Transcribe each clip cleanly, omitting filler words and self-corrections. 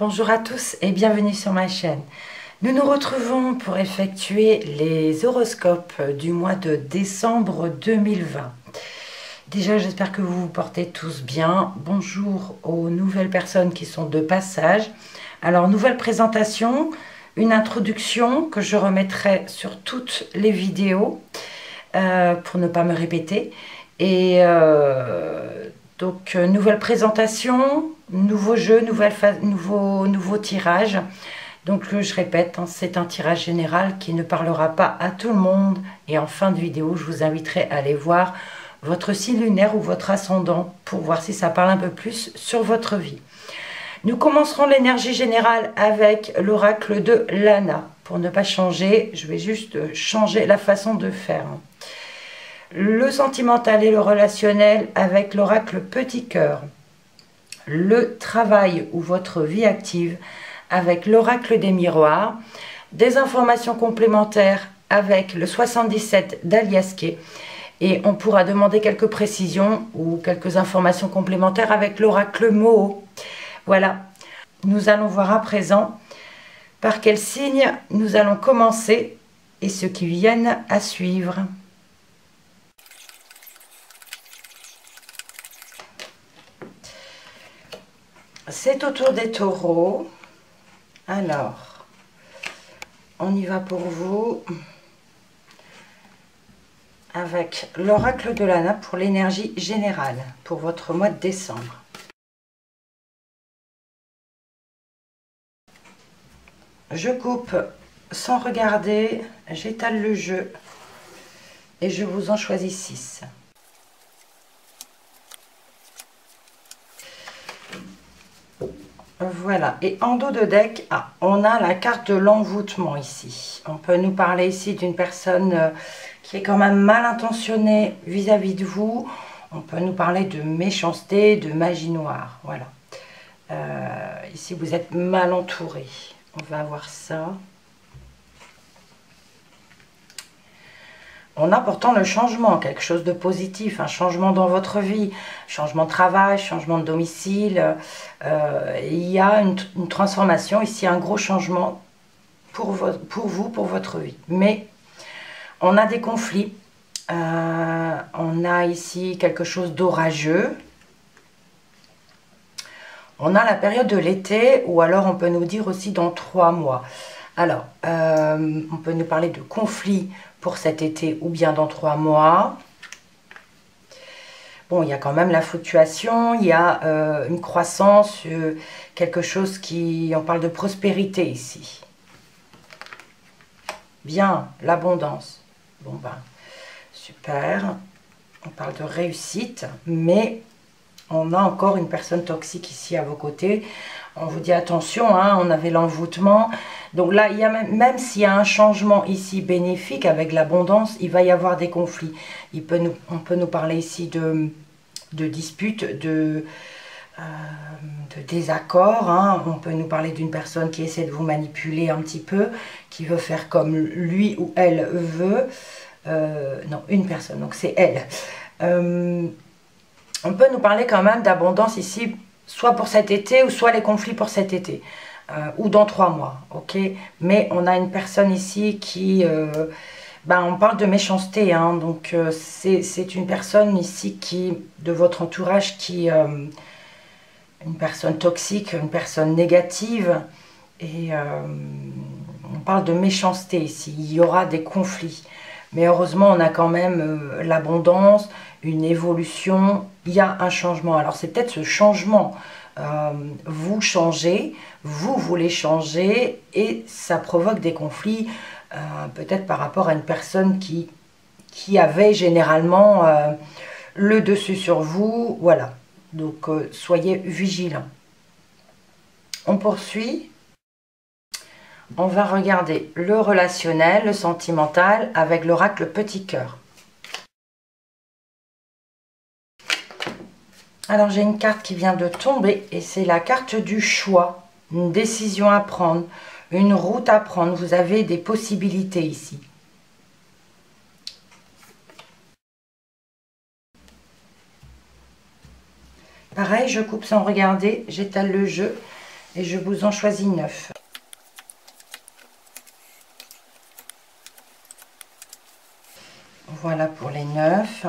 Bonjour à tous et bienvenue sur ma chaîne. Nous nous retrouvons pour effectuer les horoscopes du mois de décembre 2020. Déjà, j'espère que vous vous portez tous bien. Bonjour aux nouvelles personnes qui sont de passage. Alors, nouvelle présentation, une introduction que je remettrai sur toutes les vidéos pour ne pas me répéter. Et donc, nouvelle présentation, nouveau jeu, nouveau tirage. Donc, je répète, hein, c'est un tirage général qui ne parlera pas à tout le monde. Et en fin de vidéo, je vous inviterai à aller voir votre signe lunaire ou votre ascendant pour voir si ça parle un peu plus sur votre vie. Nous commencerons l'énergie générale avec l'oracle de Lana. Pour ne pas changer, je vais juste changer la façon de faire. Le sentimental et le relationnel avec l'oracle Petit Cœur. Le travail ou votre vie active avec l'oracle des miroirs. Des informations complémentaires avec le 77 d'Aliasqué. Et on pourra demander quelques précisions ou quelques informations complémentaires avec l'oracle Moho. Voilà, nous allons voir à présent par quel signe nous allons commencer et ceux qui viennent à suivre. C'est au tour des taureaux. Alors, on y va pour vous avec l'oracle de Lana pour l'énergie générale pour votre mois de décembre. Je coupe sans regarder, j'étale le jeu et je vous en choisis 6. Voilà, et en dos de deck, on a la carte de l'envoûtement ici. On peut nous parler ici d'une personne qui est quand même mal intentionnée vis-à-vis de vous. On peut nous parler de méchanceté, de magie noire. Voilà. Ici, vous êtes mal entouré. On va voir ça. On a pourtant le changement, quelque chose de positif, un changement dans votre vie, changement de travail, changement de domicile. Il y a une transformation, ici un gros changement pour vous, pour votre vie. Mais on a des conflits, on a ici quelque chose d'orageux. On a la période de l'été, ou alors on peut nous dire aussi dans 3 mois. Alors, on peut nous parler de conflits pour cet été ou bien dans 3 mois. Bon, il y a quand même la fluctuation, il y a une croissance, quelque chose qui... On parle de prospérité ici. Bien, l'abondance. Bon ben, super. On parle de réussite, mais on a encore une personne toxique ici à vos côtés. On vous dit attention, hein, on avait l'envoûtement. Donc là, il y a même s'il y a un changement ici bénéfique avec l'abondance, il va y avoir des conflits. On peut nous parler ici de disputes, de désaccords. Hein. On peut nous parler d'une personne qui essaie de vous manipuler un petit peu, qui veut faire comme lui ou elle veut. Non, une personne, donc c'est elle. On peut nous parler quand même d'abondance ici, soit pour cet été, ou soit les conflits pour cet été, ou dans 3 mois, ok. Mais on a une personne ici qui... on parle de méchanceté, hein, donc c'est une personne ici qui, de votre entourage, qui... une personne toxique, une personne négative, et on parle de méchanceté ici, il y aura des conflits. Mais heureusement, on a quand même l'abondance, une évolution, il y a un changement. Alors, c'est peut-être ce changement. Vous changez, vous voulez changer et ça provoque des conflits, peut-être par rapport à une personne qui avait généralement le dessus sur vous. Voilà, donc soyez vigilants. On poursuit. On va regarder le relationnel, le sentimental avec l'oracle Petit Cœur. Alors j'ai une carte qui vient de tomber et c'est la carte du choix, une décision à prendre, une route à prendre. Vous avez des possibilités ici. Pareil, je coupe sans regarder, j'étale le jeu Et je vous en choisis 9. Voilà pour les 9.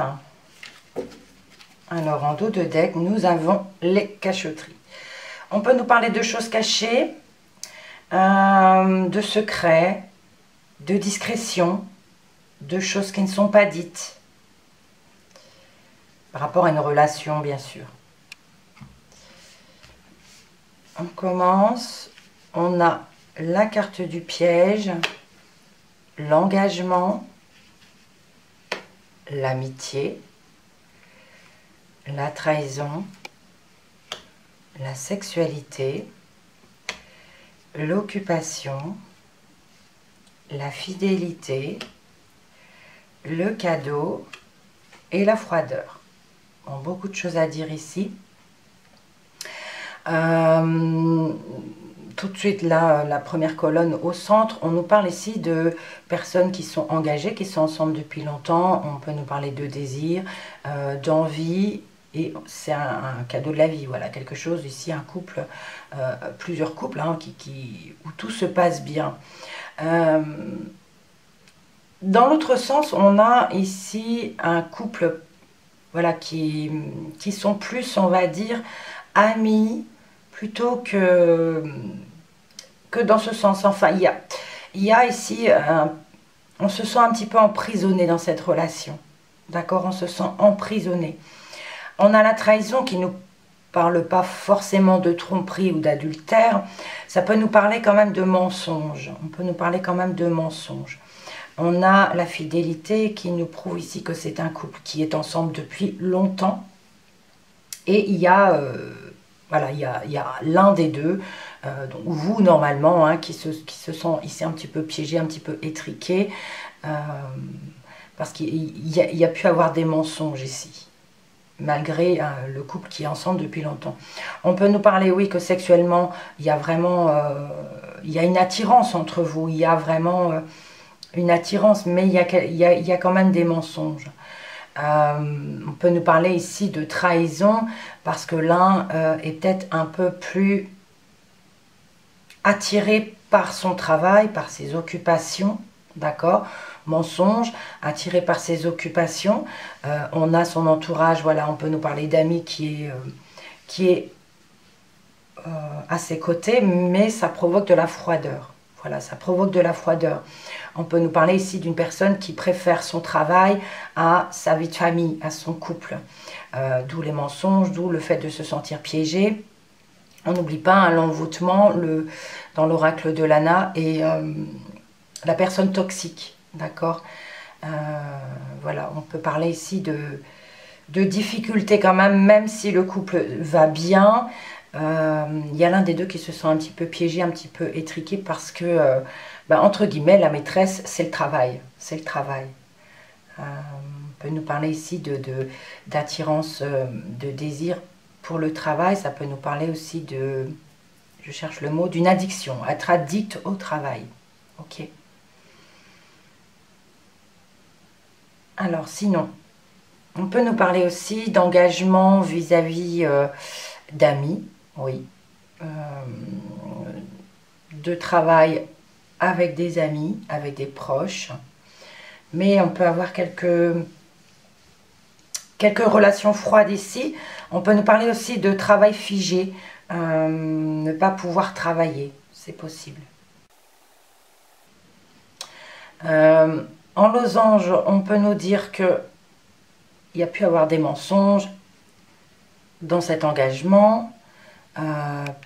Alors, en dos de deck, nous avons les cachotteries. On peut nous parler de choses cachées, de secrets, de discrétion, de choses qui ne sont pas dites. Par rapport à une relation, bien sûr. On commence. On a la carte du piège, l'engagement, l'amitié, la trahison, la sexualité, l'occupation, la fidélité, le cadeau et la froideur. Bon, beaucoup de choses à dire ici. Tout de suite, là, la première colonne au centre, on nous parle ici de personnes qui sont engagées, qui sont ensemble depuis longtemps. On peut nous parler de désir, d'envie, et c'est un cadeau de la vie, voilà, quelque chose ici, un couple, plusieurs couples, hein, où tout se passe bien. Dans l'autre sens, on a ici un couple, voilà, qui sont plus, on va dire, amis, plutôt que dans ce sens. Enfin, il y a ici, on se sent un petit peu emprisonné dans cette relation, d'accord? On se sent emprisonné. On a la trahison qui nous parle pas forcément de tromperie ou d'adultère, ça peut nous parler quand même de mensonge. On peut nous parler quand même de mensonge. On a la fidélité qui nous prouve ici que c'est un couple qui est ensemble depuis longtemps. Et il y a, voilà, il y a l'un des deux, donc vous normalement, hein, qui se sent ici un petit peu piégé, un petit peu étriqué, parce qu'il y a pu avoir des mensonges ici, malgré le couple qui est ensemble depuis longtemps. On peut nous parler, oui, que sexuellement, il y a vraiment, il y a une attirance entre vous, il y a vraiment une attirance, mais il y a quand même des mensonges. On peut nous parler ici de trahison, parce que l'un est peut-être un peu plus attiré par son travail, par ses occupations, d'accord? Mensonge, attiré par ses occupations. On a son entourage, voilà, on peut nous parler d'amis qui est à ses côtés, mais ça provoque de la froideur. Voilà, ça provoque de la froideur. On peut nous parler ici d'une personne qui préfère son travail à sa vie de famille, à son couple. D'où les mensonges, d'où le fait de se sentir piégé. On n'oublie pas l'envoûtement dans l'oracle de Lana et la personne toxique, d'accord? Voilà, on peut parler ici de difficultés quand même si le couple va bien. Il y a l'un des deux qui se sent un petit peu piégé, un petit peu étriqué parce que, entre guillemets, la maîtresse, c'est le travail. C'est le travail. On peut nous parler ici d'attirance, de désir pour le travail. Ça peut nous parler aussi je cherche le mot, d'une addiction, être addict au travail. Ok. Alors, sinon, on peut nous parler aussi d'engagement vis-à-vis d'amis, oui, de travail avec des amis, avec des proches, mais on peut avoir quelques relations froides ici. On peut nous parler aussi de travail figé, ne pas pouvoir travailler, c'est possible. En losange, on peut nous dire que il y a pu avoir des mensonges dans cet engagement,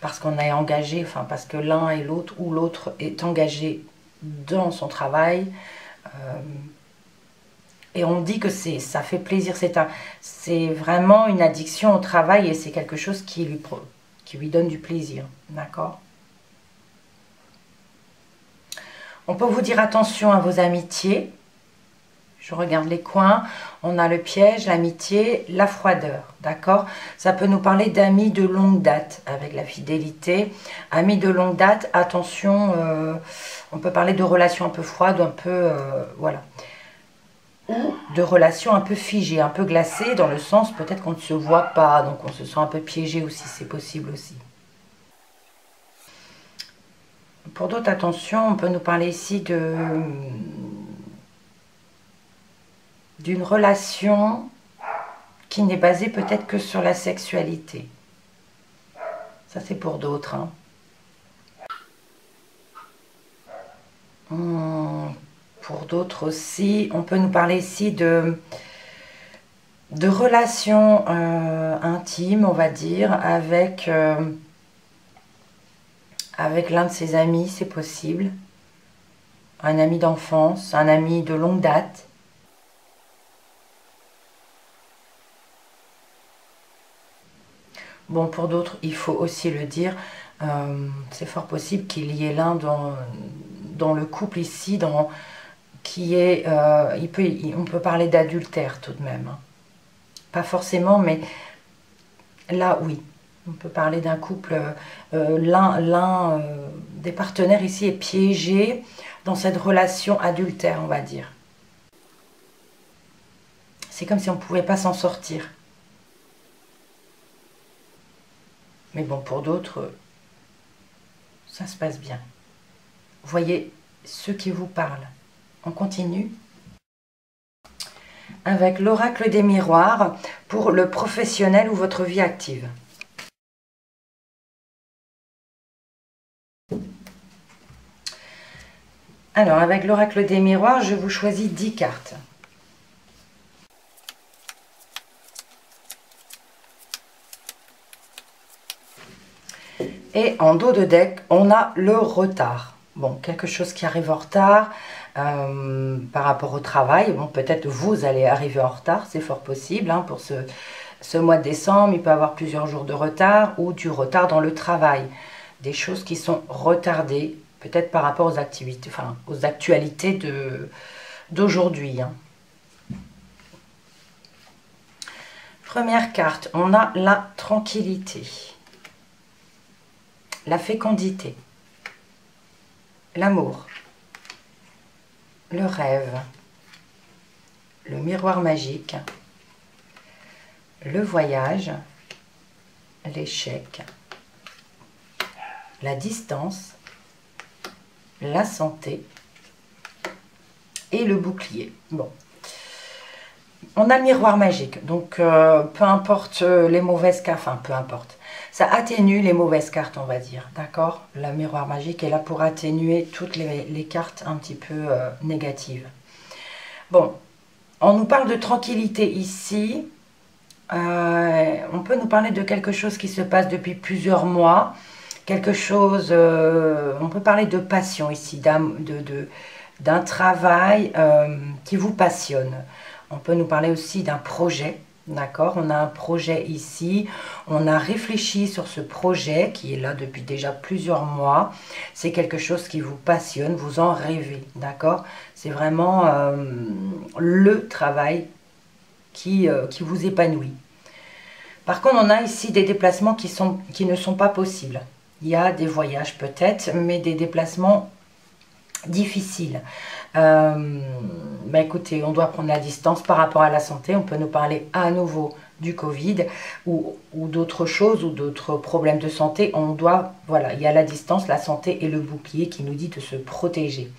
parce qu'on est engagé, enfin parce que l'un et l'autre ou l'autre est engagé dans son travail, et on dit que ça fait plaisir, c'est vraiment une addiction au travail et c'est quelque chose qui lui donne du plaisir, d'accord? On peut vous dire attention à vos amitiés. Je regarde les coins, on a le piège, l'amitié, la froideur, d'accord? Ça peut nous parler d'amis de longue date, avec la fidélité. Amis de longue date, attention, on peut parler de relations un peu froides, un peu, voilà. Ou de relations un peu figées, un peu glacées, dans le sens peut-être qu'on ne se voit pas, donc on se sent un peu piégé aussi, c'est possible aussi. Pour d'autres, attention, on peut nous parler ici d'une relation qui n'est basée peut-être que sur la sexualité. Ça, c'est pour d'autres. Hein. Pour d'autres aussi, on peut nous parler ici de relations intimes, on va dire, avec l'un de ses amis, c'est possible. Un ami d'enfance, un ami de longue date. Bon, pour d'autres, il faut aussi le dire, c'est fort possible qu'il y ait l'un dans le couple ici, qui est, on peut parler d'adultère tout de même. Hein. Pas forcément, mais là, oui. On peut parler d'un couple, l'un des partenaires ici est piégé dans cette relation adultère, on va dire. C'est comme si on ne pouvait pas s'en sortir. Mais bon, pour d'autres, ça se passe bien. Voyez ceux qui vous parlent. On continue avec l'oracle des miroirs pour le professionnel ou votre vie active. Alors, avec l'oracle des miroirs, je vous choisis 10 cartes. Et en dos de deck, on a le retard. Bon, quelque chose qui arrive en retard par rapport au travail. Bon, peut-être vous allez arriver en retard, c'est fort possible. Hein, pour ce mois de décembre, il peut y avoir plusieurs jours de retard ou du retard dans le travail. Des choses qui sont retardées, peut-être par rapport aux activités, enfin, aux actualités d'aujourd'hui. Hein. Première carte, on a la tranquillité. La fécondité, l'amour, le rêve, le miroir magique, le voyage, l'échec, la distance, la santé et le bouclier. Bon. On a le miroir magique, donc peu importe les mauvaises cartes, enfin peu importe. Ça atténue les mauvaises cartes, on va dire, d'accord? Le miroir magique est là pour atténuer toutes les cartes un petit peu négatives. Bon, on nous parle de tranquillité ici. On peut nous parler de quelque chose qui se passe depuis plusieurs mois. Quelque chose, on peut parler de passion ici, d'un travail qui vous passionne. On peut nous parler aussi d'un projet. D'accord, on a un projet ici, on a réfléchi sur ce projet qui est là depuis déjà plusieurs mois. C'est quelque chose qui vous passionne, vous en rêvez, d'accord? C'est vraiment le travail qui vous épanouit. Par contre, on a ici des déplacements qui ne sont pas possibles. Il y a des voyages peut-être, mais des déplacements difficiles. Écoutez, on doit prendre la distance par rapport à la santé. On peut nous parler à nouveau du Covid ou d'autres choses ou d'autres problèmes de santé. On doit, voilà, il y a la distance, la santé et le bouclier qui nous dit de se protéger.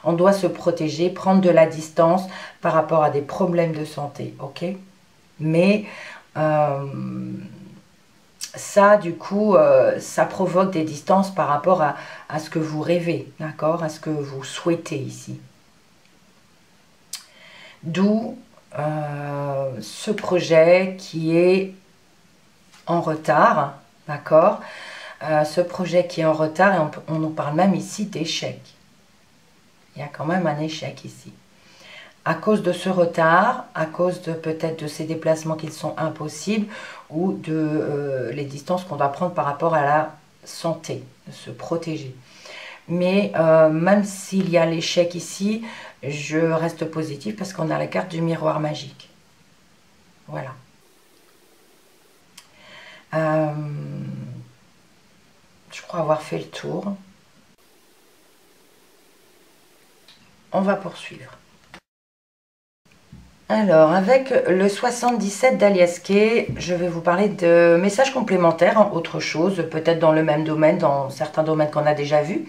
On doit se protéger, prendre de la distance par rapport à des problèmes de santé, ok? Mais ça, du coup, ça provoque des distances par rapport à ce que vous rêvez, d'accord? À ce que vous souhaitez ici. D'où ce projet qui est en retard, d'accord? Ce projet qui est en retard, et on nous parle même ici d'échec. Il y a quand même un échec ici. À cause de ce retard, à cause de peut-être de ces déplacements qui sont impossibles ou de les distances qu'on doit prendre par rapport à la santé, de se protéger. Mais même s'il y a l'échec ici, je reste positive parce qu'on a la carte du miroir magique. Voilà. Je crois avoir fait le tour. On va poursuivre. Alors, avec le 77 d'Aliaské, je vais vous parler de messages complémentaires, hein, autre chose, peut-être dans le même domaine, dans certains domaines qu'on a déjà vus.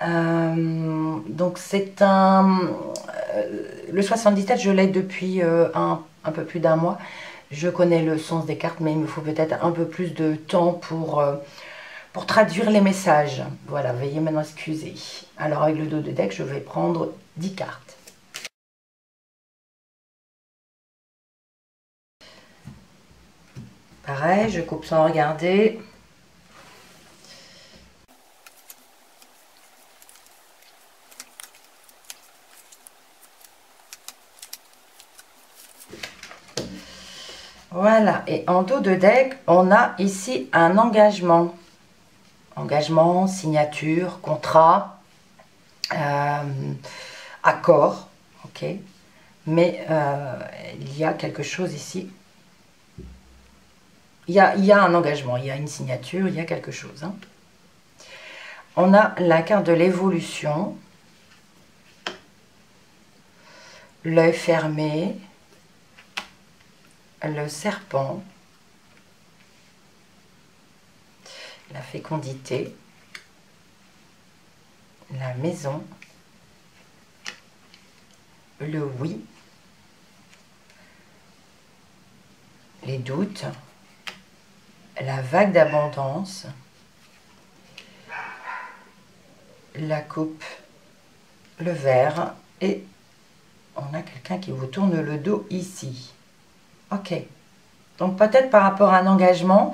Donc c'est un... le 77, je l'ai depuis un peu plus d'un mois. Je connais le sens des cartes, mais il me faut peut-être un peu plus de temps pour traduire les messages. Voilà, veuillez maintenant excuser. Alors avec le dos de deck, je vais prendre 10 cartes. Pareil, je coupe sans regarder. Voilà, et en dos de deck, on a ici un engagement. Engagement, signature, contrat, accord, ok. Mais il y a quelque chose ici. Il y a un engagement, il y a une signature, il y a quelque chose. Hein. On a la carte de l'évolution. L'œil fermé. Le serpent. La fécondité. La maison. Le oui. Les doutes. La vague d'abondance. La coupe. Le verre. Et on a quelqu'un qui vous tourne le dos ici. Ok. Donc peut-être par rapport à un engagement,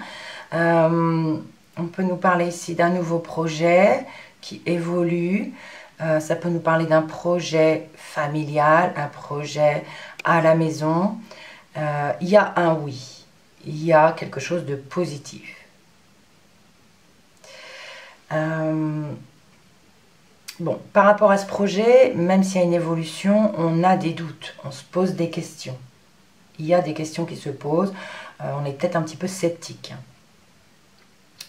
on peut nous parler ici d'un nouveau projet qui évolue. Ça peut nous parler d'un projet familial, un projet à la maison. Il y a un oui. Il y a quelque chose de positif. Bon, par rapport à ce projet, même s'il y a une évolution, on a des doutes, on se pose des questions. Il y a des questions qui se posent, on est peut-être un petit peu sceptique.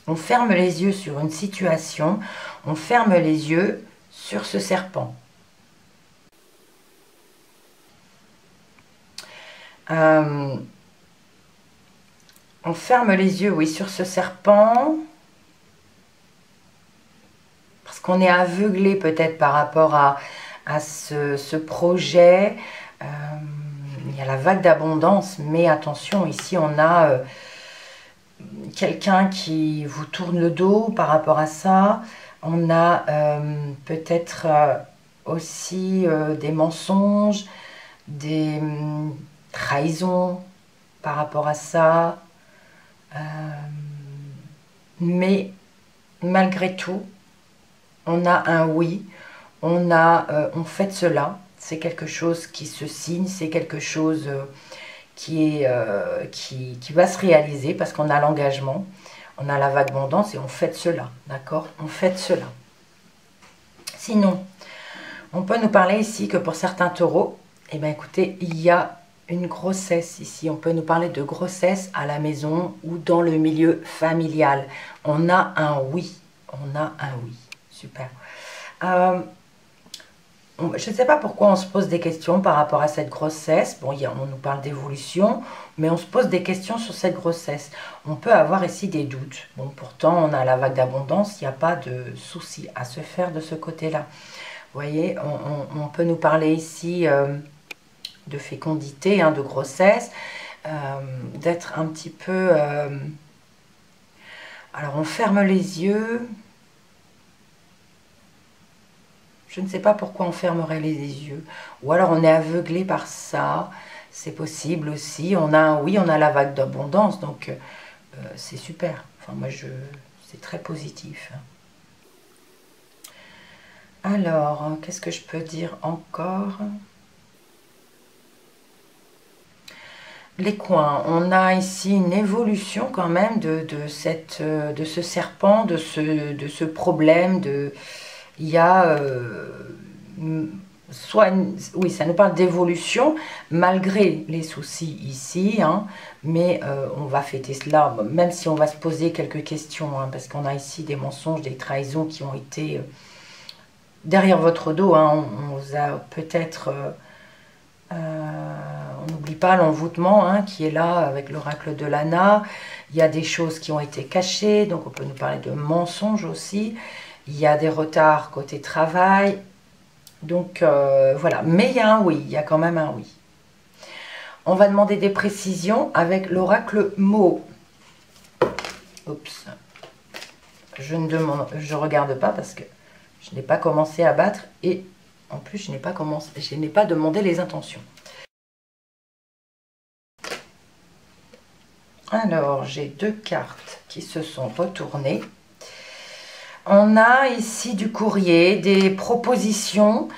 On ferme les yeux sur une situation, on ferme les yeux sur ce serpent. On ferme les yeux, oui, sur ce serpent, parce qu'on est aveuglé peut-être par rapport à ce projet. Il y a la vague d'abondance, mais attention, ici on a quelqu'un qui vous tourne le dos par rapport à ça. On a peut-être aussi des mensonges, des trahisons par rapport à ça. Mais malgré tout, on a un oui, on fait cela. C'est quelque chose qui se signe, c'est quelque chose qui va se réaliser parce qu'on a l'engagement, on a la vague abondance et on fait cela, d'accord? On fait cela. Sinon, on peut nous parler ici que pour certains taureaux, eh bien écoutez, il y a une grossesse ici. On peut nous parler de grossesse à la maison ou dans le milieu familial. On a un oui, on a un oui. Super. Je ne sais pas pourquoi on se pose des questions par rapport à cette grossesse. Bon, on nous parle d'évolution, mais on se pose des questions sur cette grossesse. On peut avoir ici des doutes. Bon, pourtant, on a la vague d'abondance, il n'y a pas de souci à se faire de ce côté-là. Vous voyez, on peut nous parler ici de fécondité, hein, de grossesse, d'être un petit peu... alors, on ferme les yeux... Je ne sais pas pourquoi on fermerait les yeux. Ou alors on est aveuglé par ça. C'est possible aussi. On a un oui, on a la vague d'abondance. Donc c'est super. Enfin moi c'est très positif. Alors, qu'est-ce que je peux dire encore? Les coins. On a ici une évolution quand même de ce serpent, de ce problème, il y a oui, ça nous parle d'évolution malgré les soucis ici, hein, mais on va fêter cela, même si on va se poser quelques questions, hein, parce qu'on a ici des mensonges, des trahisons qui ont été derrière votre dos, hein, on vous a peut-être... on n'oublie pas l'envoûtement, hein, qui est là avec l'oracle de Lana. Il y a des choses qui ont été cachées, donc on peut nous parler de mensonges aussi. Il y a des retards côté travail. Donc voilà, mais il y a un oui, il y a quand même un oui. On va demander des précisions avec l'oracle Mo. Oups. Je regarde pas parce que je n'ai pas commencé à battre et en plus je n'ai pas demandé les intentions. Alors j'ai 2 cartes qui se sont retournées. On a ici du courrier, des propositions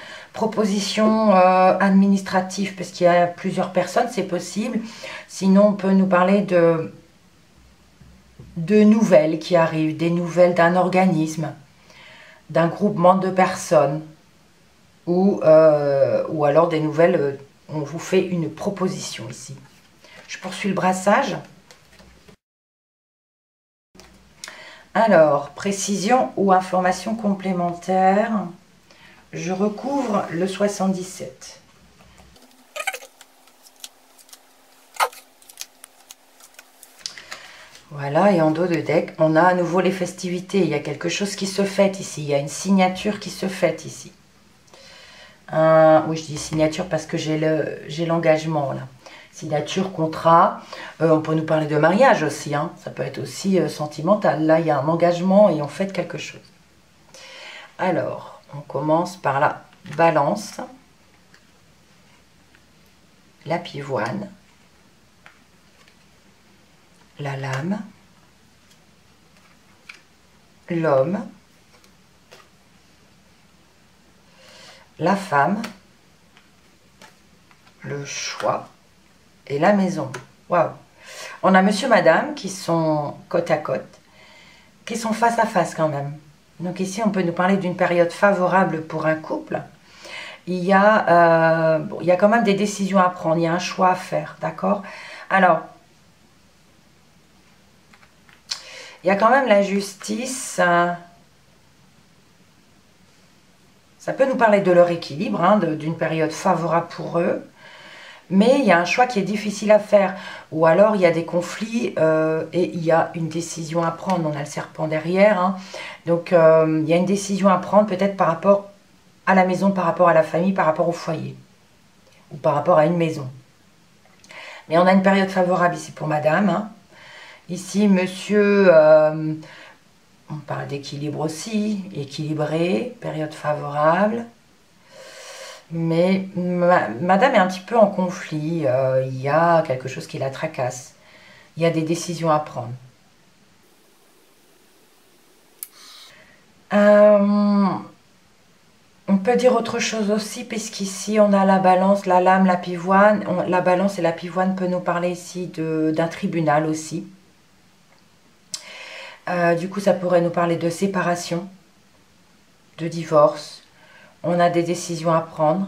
administratives parce qu'il y a plusieurs personnes, c'est possible. Sinon on peut nous parler de nouvelles qui arrivent, des nouvelles d'un organisme, d'un groupement de personnes ou alors des nouvelles, on vous fait une proposition ici. Je poursuis le brassage. Alors, précision ou information complémentaire, je recouvre le 77. Voilà, et en dos de deck, on a à nouveau les festivités. Il y a quelque chose qui se fête ici. Il y a une signature qui se fête ici. Oui, je dis signature parce que j'ai l'engagement là. Signature, contrat. On peut nous parler de mariage aussi. Hein. Ça peut être aussi sentimental. Là, il y a un engagement et on fête quelque chose. Alors, on commence par la balance. La pivoine. La lame. L'homme. La femme. Le choix. Et la maison. Waouh! On a monsieur, madame qui sont côte à côte, qui sont face à face quand même. Donc ici, on peut nous parler d'une période favorable pour un couple. Il y a quand même des décisions à prendre, il y a un choix à faire, d'accord? Alors, il y a quand même la justice. Ça peut nous parler de leur équilibre, hein, d'une période favorable pour eux. Mais il y a un choix qui est difficile à faire. Ou alors il y a des conflits et il y a une décision à prendre. On a le serpent derrière. Hein. Donc il y a une décision à prendre peut-être par rapport à la maison, par rapport à la famille, par rapport au foyer. Ou par rapport à une maison. Mais on a une période favorable ici pour madame. Hein. Ici, monsieur, on parle d'équilibre aussi. Équilibré, période favorable. Mais madame est un petit peu en conflit, il y a quelque chose qui la tracasse, il y a des décisions à prendre. On peut dire autre chose aussi, puisqu'ici on a la balance, la lame, la pivoine. La balance et la pivoine peut nous parler ici d'un tribunal aussi. Du coup, ça pourrait nous parler de séparation, de divorce. On a des décisions à prendre,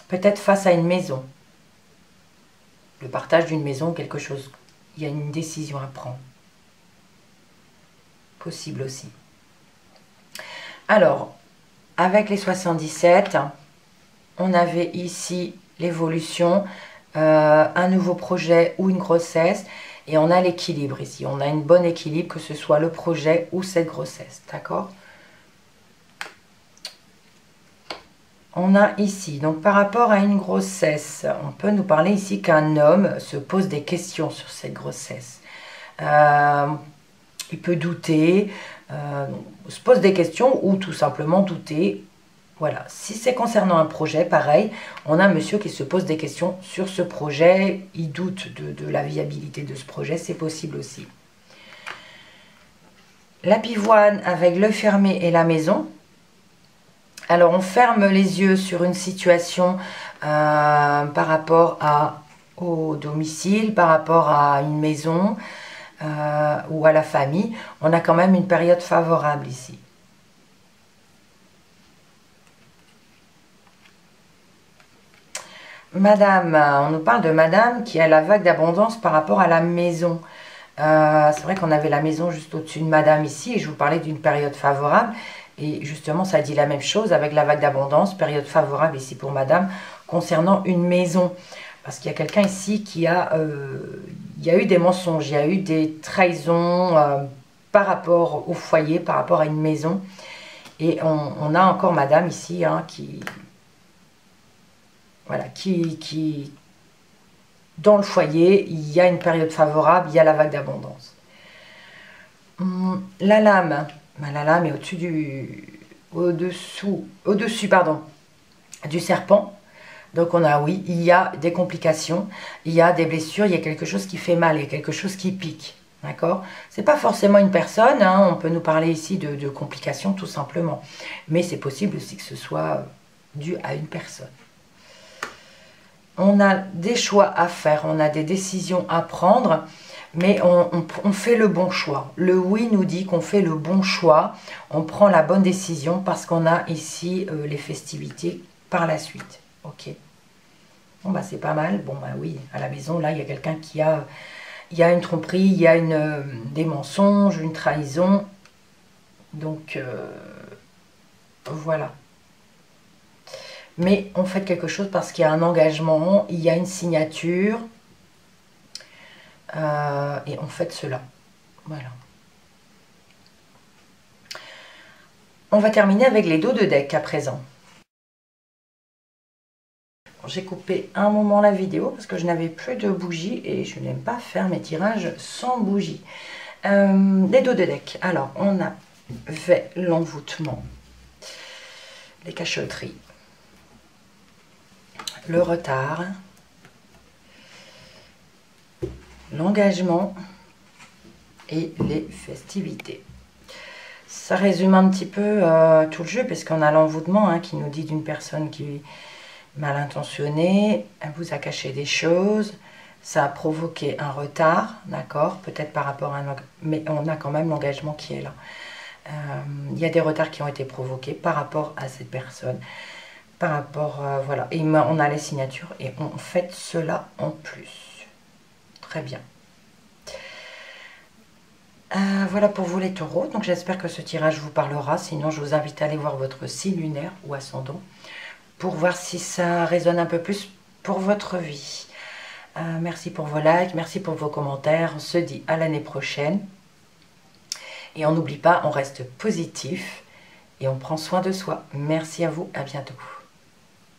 peut-être face à une maison, le partage d'une maison, quelque chose, il y a une décision à prendre, possible aussi. Alors, avec les 77, on avait ici l'évolution, un nouveau projet ou une grossesse, et on a l'équilibre ici, on a une bonne équilibre, que ce soit le projet ou cette grossesse, d'accord ? On a ici, donc par rapport à une grossesse, on peut nous parler ici qu'un homme se pose des questions sur cette grossesse. Il peut douter, se pose des questions ou tout simplement douter. Voilà, si c'est concernant un projet, pareil, on a un monsieur qui se pose des questions sur ce projet, il doute de la viabilité de ce projet, c'est possible aussi. La pivoine avec l'œil fermé et la maison. Alors, on ferme les yeux sur une situation par rapport au domicile, par rapport à une maison ou à la famille. On a quand même une période favorable ici. Madame, on nous parle de madame qui a la vague d'abondance par rapport à la maison. C'est vrai qu'on avait la maison juste au-dessus de madame ici et je vous parlais d'une période favorable. Et justement, ça dit la même chose avec la vague d'abondance, période favorable ici pour madame, concernant une maison. Parce qu'il y a quelqu'un ici qui a... il y a eu des mensonges, il y a eu des trahisons, par rapport au foyer, par rapport à une maison. Et on a encore madame ici hein, voilà, qui dans le foyer, il y a une période favorable, il y a la vague d'abondance. La lame est au-dessus pardon, du serpent. Donc on a, oui, il y a des complications, il y a des blessures, il y a quelque chose qui fait mal, il y a quelque chose qui pique. D'accord? C'est pas forcément une personne, hein, on peut nous parler ici de complications tout simplement. Mais c'est possible aussi que ce soit dû à une personne. On a des choix à faire, on a des décisions à prendre, mais on fait le bon choix. Le oui nous dit qu'on fait le bon choix, on prend la bonne décision parce qu'on a ici les festivités par la suite. Ok. Bon bah c'est pas mal. Bon bah oui, à la maison là il y a quelqu'un qui a, il y a une tromperie, il y a des mensonges, une trahison. Donc voilà. Mais on fait quelque chose parce qu'il y a un engagement, il y a une signature. Et on fait cela. Voilà. On va terminer avec les dos de deck à présent. J'ai coupé un moment la vidéo parce que je n'avais plus de bougies et je n'aime pas faire mes tirages sans bougies. Les dos de deck. Alors, on a fait l'envoûtement, les cachotteries, le retard, l'engagement et les festivités. Ça résume un petit peu tout le jeu parce qu'on a l'envoûtement hein, qui nous dit d'une personne qui est mal intentionnée, elle vous a caché des choses, ça a provoqué un retard, d'accord, peut-être par rapport à un... mais on a quand même l'engagement qui est là. Il y a des retards qui ont été provoqués par rapport à cette personne, par rapport, voilà, et on a les signatures et on fait cela en plus. Très bien. Voilà pour vous les taureaux, donc j'espère que ce tirage vous parlera, sinon je vous invite à aller voir votre signe lunaire ou ascendant pour voir si ça résonne un peu plus pour votre vie. Merci pour vos likes, merci pour vos commentaires, on se dit à l'année prochaine. Et on n'oublie pas, on reste positif et on prend soin de soi. Merci à vous, à bientôt.